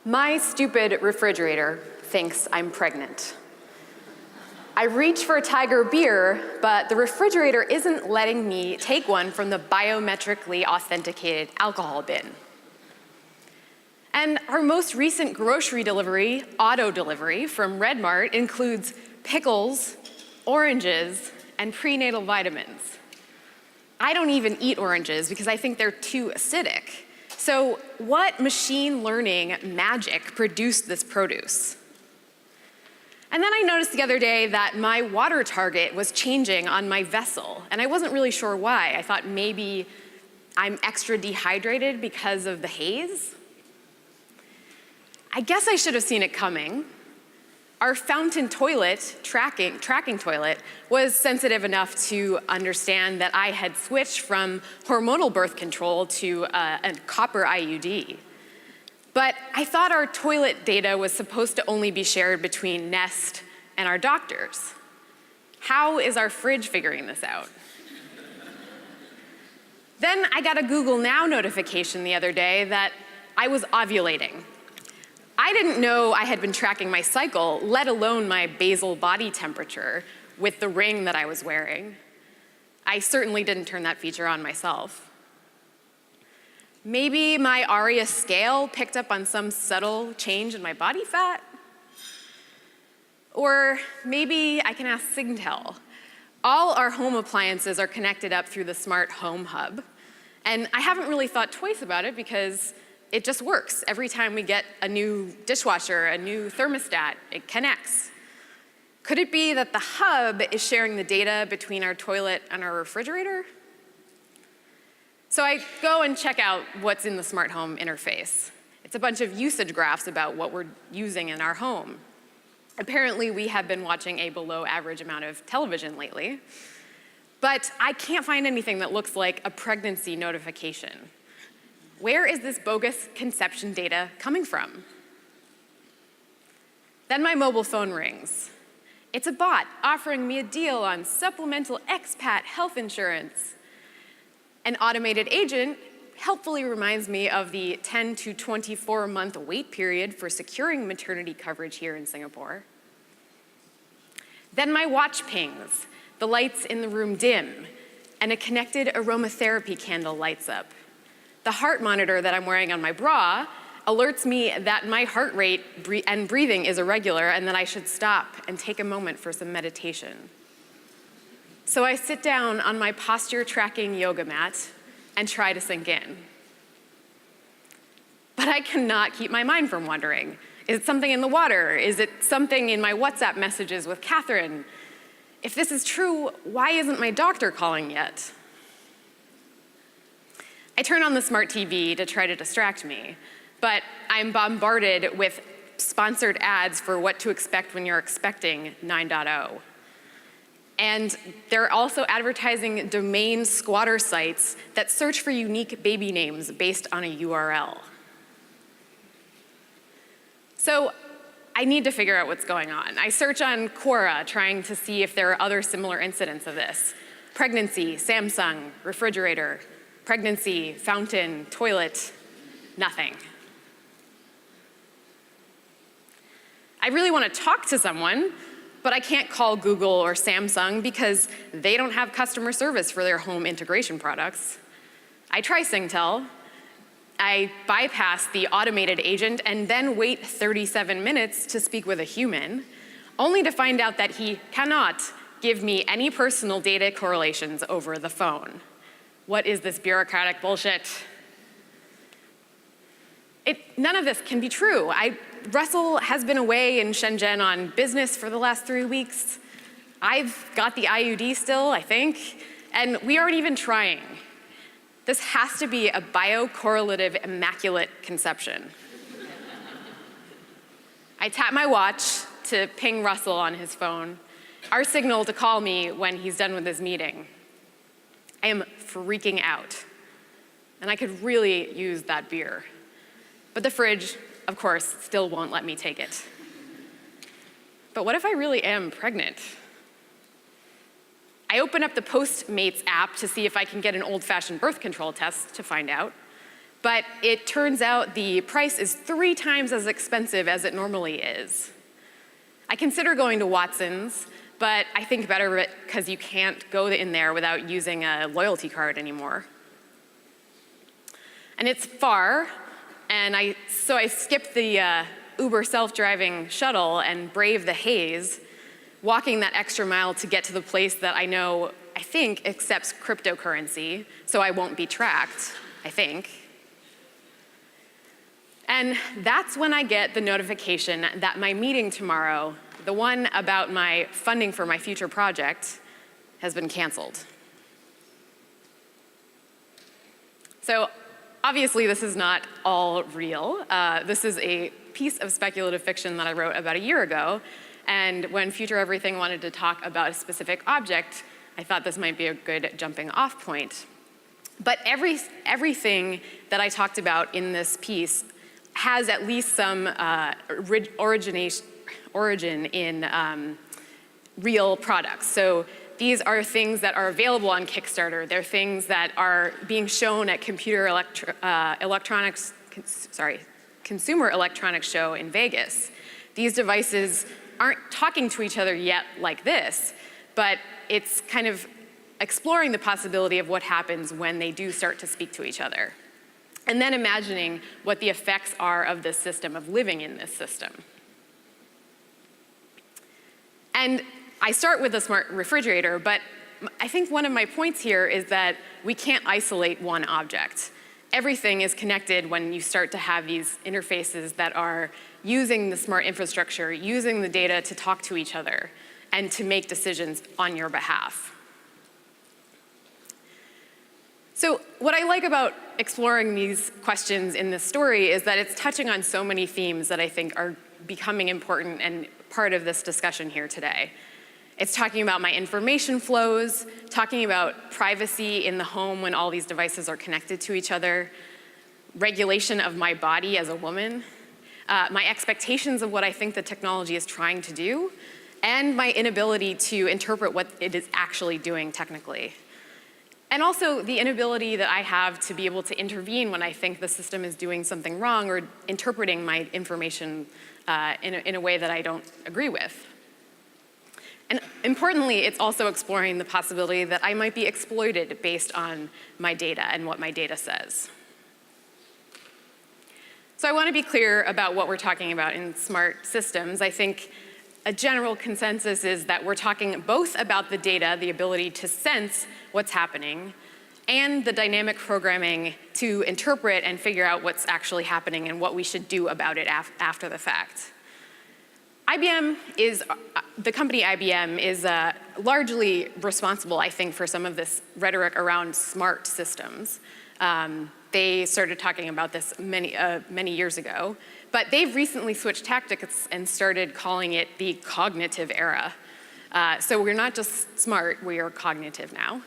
My stupid refrigerator thinks I'm pregnant. I reach for a Tiger beer, but the refrigerator isn't letting me take one from the biometrically authenticated alcohol bin. And our most recent grocery delivery, auto delivery, from Red Mart includes pickles, oranges, and prenatal vitamins. I don't even eat oranges because I think they're too acidic. So what machine learning magic produced this produce? And then I noticed the other day that my water target was changing on my vessel, and I wasn't really sure why. I thought maybe I'm extra dehydrated because of the haze. I guess I should have seen it coming. Our fountain toilet, tracking toilet, was sensitive enough to understand that I had switched from hormonal birth control to a copper IUD. But I thought our toilet data was supposed to only be shared between Nest and our doctors. How is our fridge figuring this out? Then I got a Google Now notification the other day that I was ovulating. I didn't know I had been tracking my cycle, let alone my basal body temperature, with the ring that I was wearing. I certainly didn't turn that feature on myself. Maybe my ARIA scale picked up on some subtle change in my body fat? Or maybe I can ask Singtel. All our home appliances are connected up through the smart home hub. And I haven't really thought twice about it because it just works. Every time we get a new dishwasher, a new thermostat, it connects. Could it be that the hub is sharing the data between our toilet and our refrigerator? So I go and check out what's in the smart home interface. It's a bunch of usage graphs about what we're using in our home. Apparently, we have been watching a below average amount of television lately, but I can't find anything that looks like a pregnancy notification. Where is this bogus conception data coming from? Then my mobile phone rings. It's a bot offering me a deal on supplemental expat health insurance. An automated agent helpfully reminds me of the 10 to 24-month wait period for securing maternity coverage here in Singapore. Then my watch pings, the lights in the room dim, and a connected aromatherapy candle lights up. The heart monitor that I'm wearing on my bra alerts me that my heart rate and breathing is irregular and that I should stop and take a moment for some meditation. So I sit down on my posture tracking yoga mat and try to sink in. But I cannot keep my mind from wandering. Is it something in the water? Is it something in my WhatsApp messages with Catherine? If this is true, why isn't my doctor calling yet? I turn on the smart TV to try to distract me, but I'm bombarded with sponsored ads for what to expect when you're expecting 9.0. And they're also advertising domain squatter sites that search for unique baby names based on a URL. So I need to figure out what's going on. I search on Quora, trying to see if there are other similar incidents of this. Pregnancy, Samsung, refrigerator. Pregnancy, fountain, toilet, nothing. I really want to talk to someone, but I can't call Google or Samsung because they don't have customer service for their home integration products. I try Singtel. I bypass the automated agent and then wait 37 minutes to speak with a human, only to find out that he cannot give me any personal data correlations over the phone. What is this bureaucratic bullshit? None of this can be true. Russell has been away in Shenzhen on business for the last 3 weeks. I've got the IUD still, I think, and we aren't even trying. This has to be a biocorrelative immaculate conception. I tap my watch to ping Russell on his phone, our signal to call me when he's done with his meeting. I am freaking out, and I could really use that beer. But the fridge, of course, still won't let me take it. But what if I really am pregnant? I open up the Postmates app to see if I can get an old-fashioned birth control test to find out. but it turns out the price is 3 times as expensive as it normally is. I consider going to Watson's, but I think better of it because you can't go in there without using a loyalty card anymore. And it's far, and so I skipped the Uber self-driving shuttle and braved the haze, walking that extra mile to get to the place that I think, accepts cryptocurrency, so I won't be tracked, I think. And that's when I get the notification that my meeting tomorrow, the one about my funding for my future project, has been canceled. So obviously this is not all real. This is a piece of speculative fiction that I wrote about a year ago, and when Future Everything wanted to talk about a specific object, I thought this might be a good jumping off point. But everything that I talked about in this piece has at least some origin in real products. So these are things that are available on Kickstarter. They're things that are being shown at Consumer Electronics Show in Vegas. These devices aren't talking to each other yet like this, but it's kind of exploring the possibility of what happens when they do start to speak to each other. And then imagining what the effects are of this system, of living in this system. And I start with a smart refrigerator, but I think one of my points here is that we can't isolate one object. Everything is connected when you start to have these interfaces that are using the smart infrastructure, using the data to talk to each other and to make decisions on your behalf. So what I like about exploring these questions in this story is that it's touching on so many themes that I think are becoming important and part of this discussion here today. It's talking about my information flows, talking about privacy in the home when all these devices are connected to each other, regulation of my body as a woman, my expectations of what I think the technology is trying to do, and my inability to interpret what it is actually doing technically. And also the inability that I have to be able to intervene when I think the system is doing something wrong or interpreting my information in a way that I don't agree with. And importantly, it's also exploring the possibility that I might be exploited based on my data and what my data says. So I want to be clear about what we're talking about in smart systems. I think a general consensus is that we're talking both about the data, the ability to sense what's happening, and the dynamic programming to interpret and figure out what's actually happening and what we should do about it after the fact. The company IBM is largely responsible, I think, for some of this rhetoric around smart systems. They started talking about this many years ago, but they've recently switched tactics and started calling it the cognitive era. So we're not just smart, we are cognitive now.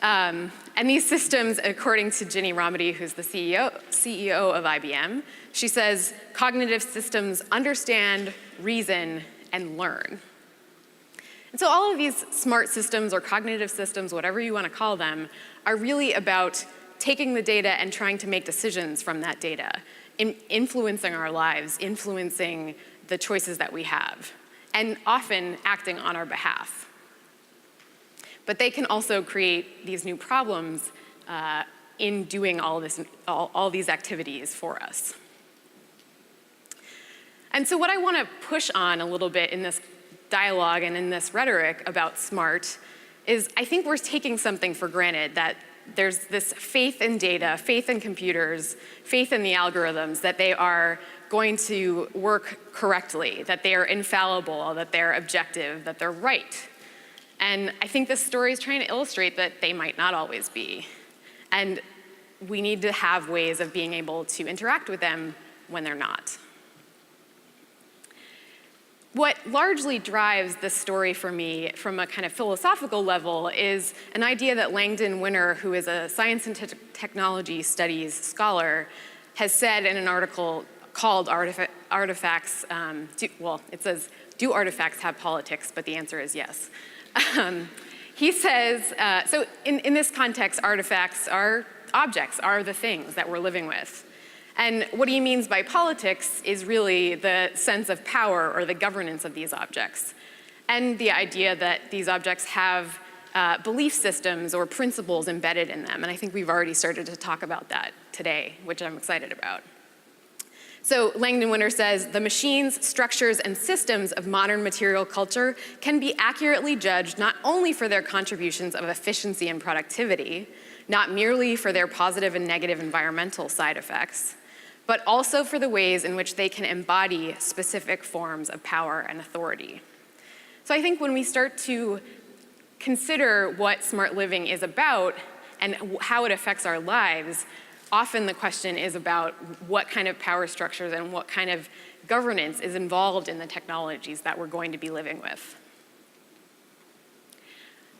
And these systems, according to Ginny Rometty, who's the CEO of IBM, she says, cognitive systems understand, reason, and learn. And so all of these smart systems or cognitive systems, whatever you want to call them, are really about taking the data and trying to make decisions from that data, influencing our lives, influencing the choices that we have, and often acting on our behalf. But they can also create these new problems in doing all these activities for us. And so what I want to push on a little bit in this dialogue and in this rhetoric about smart is I think we're taking something for granted, that there's this faith in data, faith in computers, faith in the algorithms, that they are going to work correctly, that they are infallible, that they're objective, that they're right. And I think this story is trying to illustrate that they might not always be. And we need to have ways of being able to interact with them when they're not. What largely drives this story for me from a kind of philosophical level is an idea that Langdon Winner, who is a science and technology studies scholar, has said in an article called Artifacts, it says, do artifacts have politics? But the answer is yes. He says, so in this context, artifacts are objects are the things that we're living with. And what he means by politics is really the sense of power or the governance of these objects, and the idea that these objects have belief systems or principles embedded in them. And I think we've already started to talk about that today, which I'm excited about. So Langdon Winter says, the machines, structures, and systems of modern material culture can be accurately judged not only for their contributions of efficiency and productivity, not merely for their positive and negative environmental side effects, but also for the ways in which they can embody specific forms of power and authority. So I think when we start to consider what smart living is about and how it affects our lives, often the question is about what kind of power structures and what kind of governance is involved in the technologies that we're going to be living with.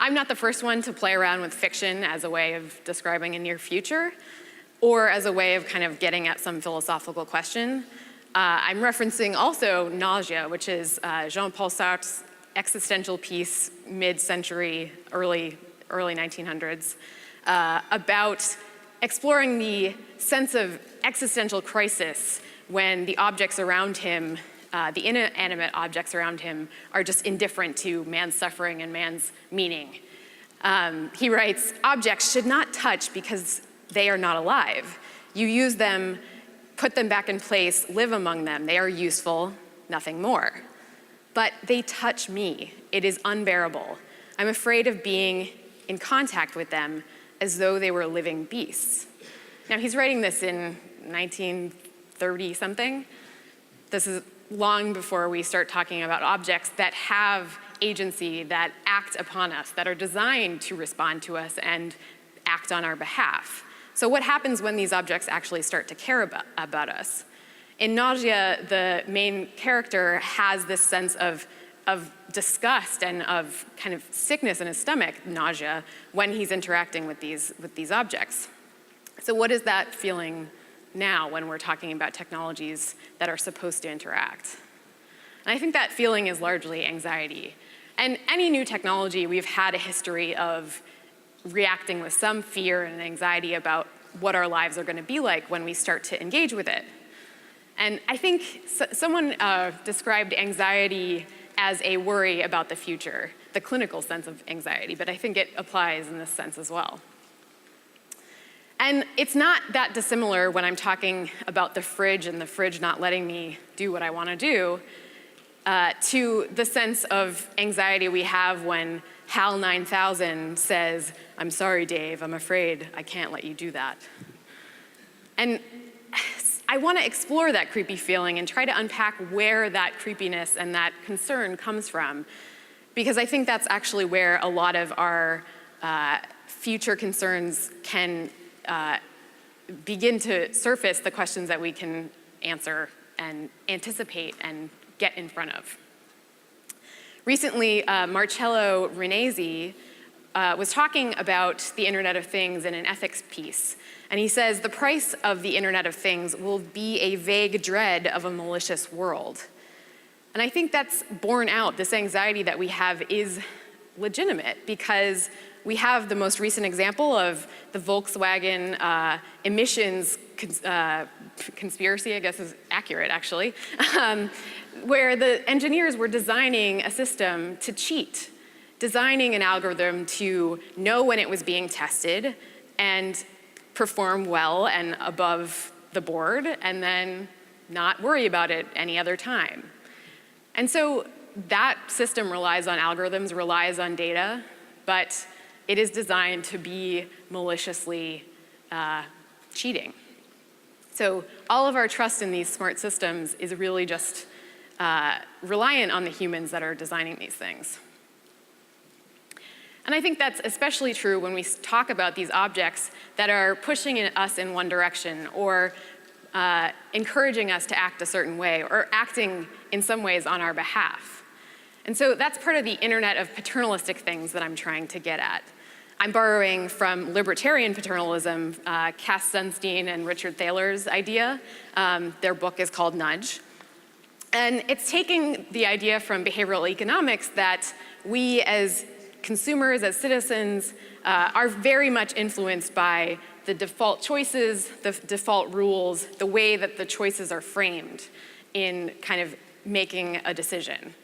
I'm not the first one to play around with fiction as a way of describing a near future, or as a way of kind of getting at some philosophical question. I'm referencing also Nausea, which is Jean-Paul Sartre's existential piece, mid-century, early 1900s, about exploring the sense of existential crisis when the objects around him, the inanimate objects around him, are just indifferent to man's suffering and man's meaning. He writes, objects should not touch because they are not alive. You use them, put them back in place, live among them. They are useful, nothing more. But they touch me. It is unbearable. I'm afraid of being in contact with them as though they were living beasts. Now, he's writing this in 1930-something. This is long before we start talking about objects that have agency, that act upon us, that are designed to respond to us and act on our behalf. So what happens when these objects actually start to care about us? In Nausea, the main character has this sense of disgust and of kind of sickness in his stomach, nausea, when he's interacting with these objects. So what is that feeling now when we're talking about technologies that are supposed to interact? And I think that feeling is largely anxiety. And any new technology, we've had a history of reacting with some fear and anxiety about what our lives are going to be like when we start to engage with it. And I think someone described anxiety as a worry about the future, the clinical sense of anxiety, but I think it applies in this sense as well. And it's not that dissimilar when I'm talking about the fridge and the fridge not letting me do what I want to do, to the sense of anxiety we have when HAL 9000 says, I'm sorry, Dave, I'm afraid I can't let you do that. And I want to explore that creepy feeling and try to unpack where that creepiness and that concern comes from, because I think that's actually where a lot of our future concerns can begin to surface the questions that we can answer and anticipate and get in front of. Recently, Marcello Renesi was talking about the Internet of Things in an ethics piece. And he says, the price of the Internet of Things will be a vague dread of a malicious world. And I think that's borne out. This anxiety that we have is legitimate because we have the most recent example of the Volkswagen emissions conspiracy, I guess is accurate actually, where the engineers were designing a system to cheat, designing an algorithm to know when it was being tested and perform well and above the board, and then not worry about it any other time. And so that system relies on algorithms, relies on data, but it is designed to be maliciously cheating. So all of our trust in these smart systems is really just reliant on the humans that are designing these things. And I think that's especially true when we talk about these objects that are pushing us in one direction or encouraging us to act a certain way or acting in some ways on our behalf. And so that's part of the internet of paternalistic things that I'm trying to get at. I'm borrowing from libertarian paternalism, Cass Sunstein and Richard Thaler's idea. Their book is called Nudge. And it's taking the idea from behavioral economics that we as consumers, as citizens, are very much influenced by the default choices, the default rules, the way that the choices are framed in kind of making a decision.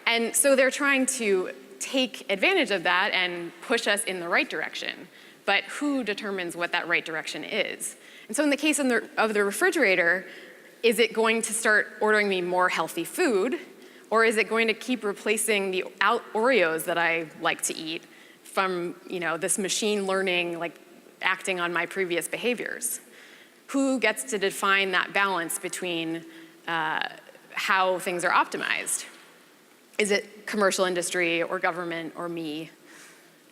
And so they're trying to take advantage of that and push us in the right direction. But who determines what that right direction is? And so in the case of the refrigerator, is it going to start ordering me more healthy food? Or is it going to keep replacing the Oreos that I like to eat from this machine learning, like acting on my previous behaviors? Who gets to define that balance between how things are optimized? Is it commercial industry or government or me?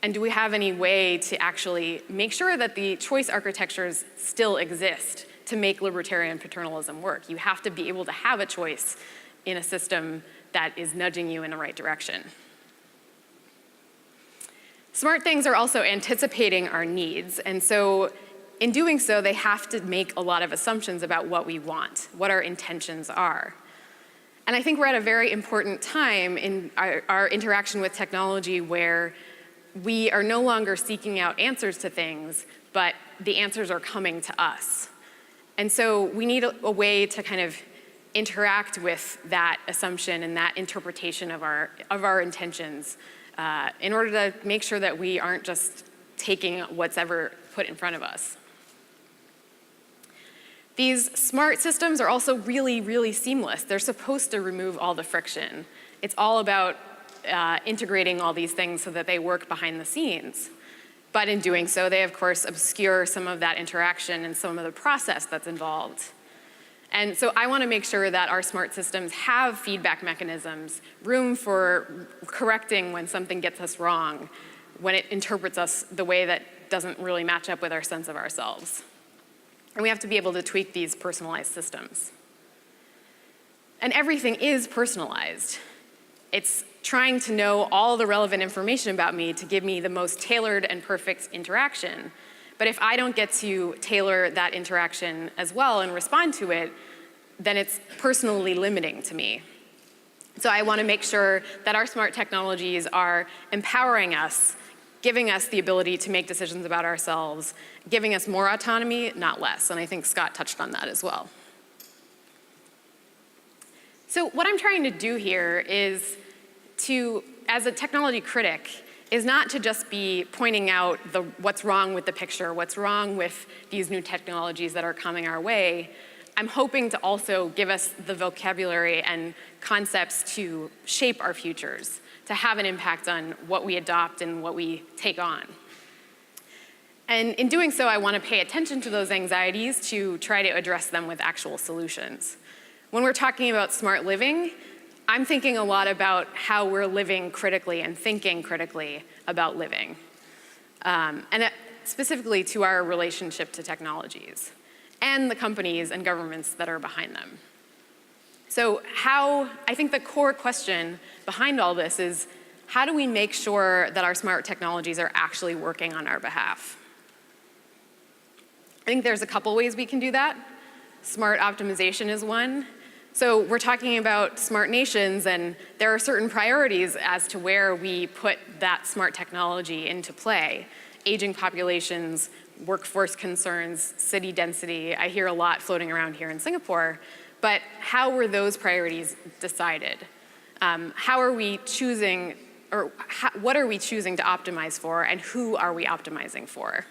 And do we have any way to actually make sure that the choice architectures still exist to make libertarian paternalism work? You have to be able to have a choice in a system that is nudging you in the right direction. Smart things are also anticipating our needs, and so in doing so, they have to make a lot of assumptions about what we want, what our intentions are. And I think we're at a very important time in our interaction with technology where we are no longer seeking out answers to things, but the answers are coming to us. And so we need a way to kind of interact with that assumption and that interpretation of our intentions in order to make sure that we aren't just taking what's ever put in front of us. These smart systems are also really, really seamless. They're supposed to remove all the friction. It's all about integrating all these things so that they work behind the scenes. But in doing so, they of course obscure some of that interaction and some of the process that's involved. And so I want to make sure that our smart systems have feedback mechanisms, room for correcting when something gets us wrong, when it interprets us the way that doesn't really match up with our sense of ourselves. And we have to be able to tweak these personalized systems. And everything is personalized. It's trying to know all the relevant information about me to give me the most tailored and perfect interaction. But if I don't get to tailor that interaction as well and respond to it, then it's personally limiting to me. So I want to make sure that our smart technologies are empowering us, giving us the ability to make decisions about ourselves, giving us more autonomy, not less. And I think Scott touched on that as well. So what I'm trying to do here is to, as a technology critic, is not to just be pointing out what's wrong with the picture, what's wrong with these new technologies that are coming our way. I'm hoping to also give us the vocabulary and concepts to shape our futures, to have an impact on what we adopt and what we take on. And in doing so, I want to pay attention to those anxieties to try to address them with actual solutions. When we're talking about smart living, I'm thinking a lot about how we're living critically and thinking critically about living, and specifically to our relationship to technologies and the companies and governments that are behind them. So I think the core question behind all this is, how do we make sure that our smart technologies are actually working on our behalf? I think there's a couple ways we can do that. Smart optimization is one. So we're talking about smart nations, and there are certain priorities as to where we put that smart technology into play. Aging populations, workforce concerns, city density. I hear a lot floating around here in Singapore, but how were those priorities decided? How are we choosing, or what are we choosing to optimize for, and who are we optimizing for?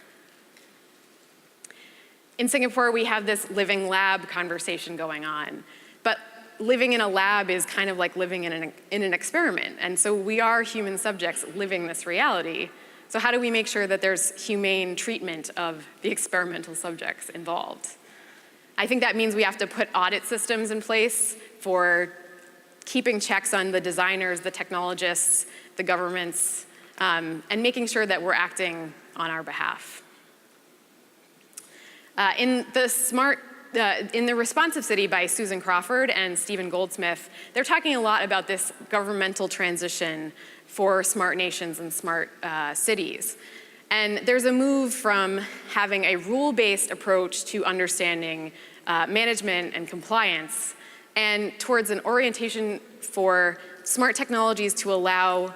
In Singapore, we have this living lab conversation going on. But living in a lab is kind of like living in an experiment. And so we are human subjects living this reality. So how do we make sure that there's humane treatment of the experimental subjects involved? I think that means we have to put audit systems in place for keeping checks on the designers, the technologists, the governments, and making sure that we're acting on our behalf. In the Responsive City by Susan Crawford and Stephen Goldsmith, they're talking a lot about this governmental transition for smart nations and smart cities. And there's a move from having a rule-based approach to understanding management and compliance, and towards an orientation for smart technologies to allow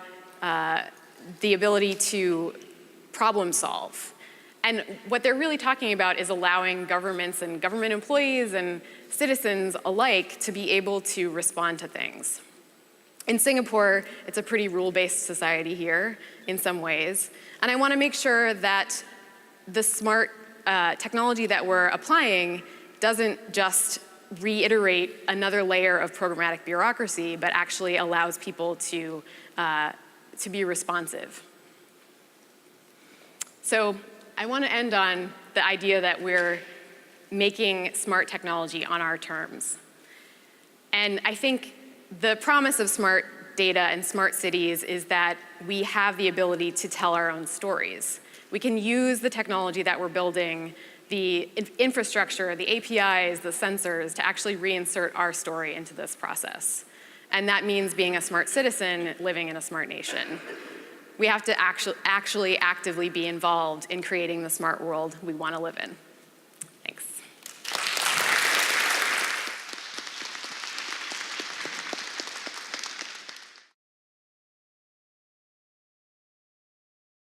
the ability to problem solve. And what they're really talking about is allowing governments and government employees and citizens alike to be able to respond to things. In Singapore, it's a pretty rule-based society here in some ways. And I want to make sure that the smart technology that we're applying doesn't just reiterate another layer of programmatic bureaucracy, but actually allows people to be responsive. So I want to end on the idea that we're making smart technology on our terms. And I think the promise of smart data and smart cities is that we have the ability to tell our own stories. We can use the technology that we're building, the infrastructure, the APIs, the sensors, to actually reinsert our story into this process. And that means being a smart citizen living in a smart nation. We have to actually actively be involved in creating the smart world we want to live in.